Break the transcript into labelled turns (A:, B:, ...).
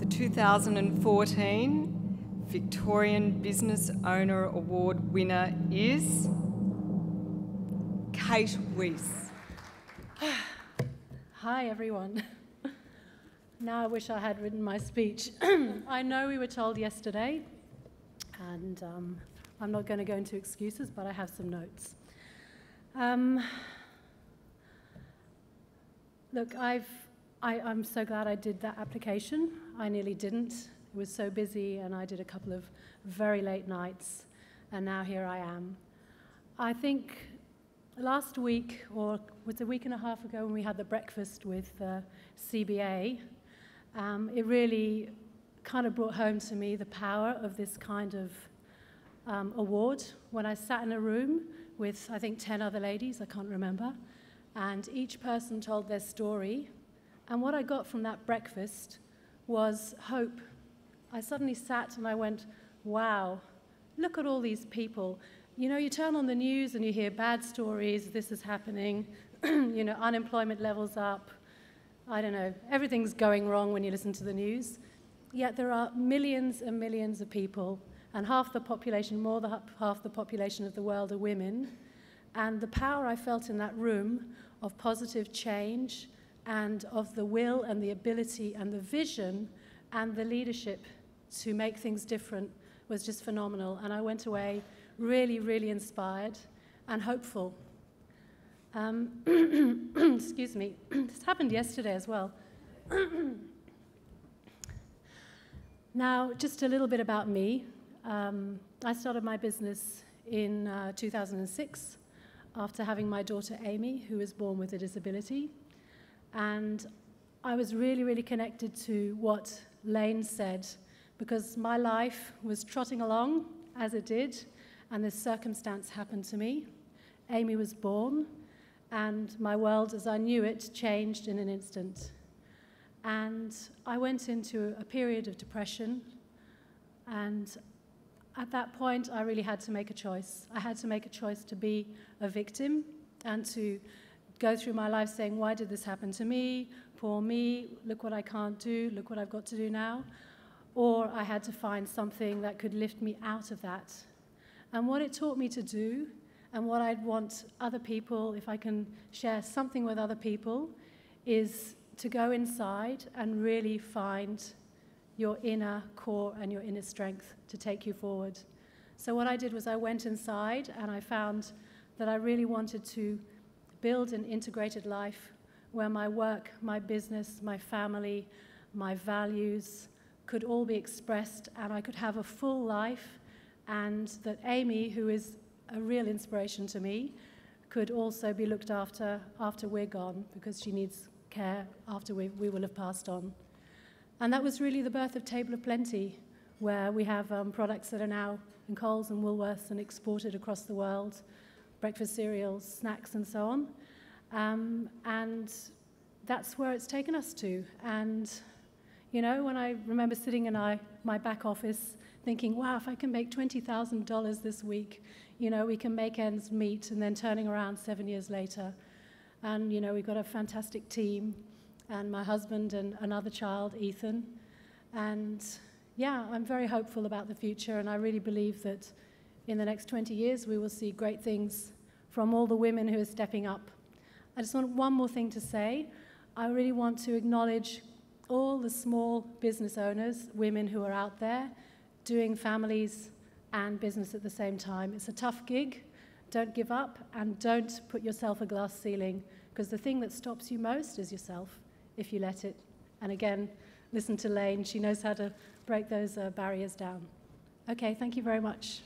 A: The 2014 Victorian Business Owner Award winner is Kate Weiss.
B: Hi, everyone. Now I wish I had written my speech. I know we were told yesterday, and I'm not going to go into excuses, but I have some notes. Look, I'm so glad I did that application. I nearly didn't. It was so busy, and I did a couple of very late nights, and now here I am. I think last week, or was it a week and a half ago when we had the breakfast with CBA, it really kind of brought home to me the power of this kind of award. When I sat in a room with, I think, 10 other ladies, I can't remember, and each person told their story, and what I got from that breakfast was hope. I suddenly sat and I went, wow, look at all these people. You know, you turn on the news and you hear bad stories, this is happening, you know, unemployment levels up, I don't know, everything's going wrong when you listen to the news. Yet there are millions and millions of people, and half the population, more than half the population of the world are women. And the power I felt in that room of positive change and of the will and the ability and the vision and the leadership to make things different was just phenomenal. And I went away really, really inspired and hopeful. Excuse me. This happened yesterday as well. Now, just a little bit about me. I started my business in 2006 after having my daughter Amy, who was born with a disability. And I was really, really connected to what Lane said, because my life was trotting along as it did, and this circumstance happened to me. Amy was born, and my world as I knew it changed in an instant. And I went into a period of depression, and at that point I really had to make a choice. I had to make a choice to be a victim and to go through my life saying, why did this happen to me? Poor me, look what I can't do, look what I've got to do now. Or I had to find something that could lift me out of that. And what it taught me to do, and what I'd want other people, if I can share something with other people, is to go inside and really find your inner core and your inner strength to take you forward. So what I did was I went inside and I found that I really wanted to build an integrated life where my work, my business, my family, my values could all be expressed, and I could have a full life, and that Amy, who is a real inspiration to me, could also be looked after we're gone, because she needs care after we will have passed on. And that was really the birth of Table of Plenty, where we have products that are now in Coles and Woolworths and exported across the world, breakfast cereals, snacks, and so on. And that's where it's taken us to. And, you know, when I remember sitting in my back office thinking, wow, if I can make $20,000 this week, you know, we can make ends meet, and then turning around 7 years later. And, you know, we've got a fantastic team, and my husband and another child, Ethan. And, yeah, I'm very hopeful about the future, and I really believe that in the next 20 years we will see great things from all the women who are stepping up. I just want one more thing to say. I really want to acknowledge all the small business owners, women who are out there doing families and business at the same time. It's a tough gig. Don't give up, and don't put yourself a glass ceiling, because the thing that stops you most is yourself, if you let it. And again, listen to Lane. She knows how to break those barriers down. Okay, thank you very much.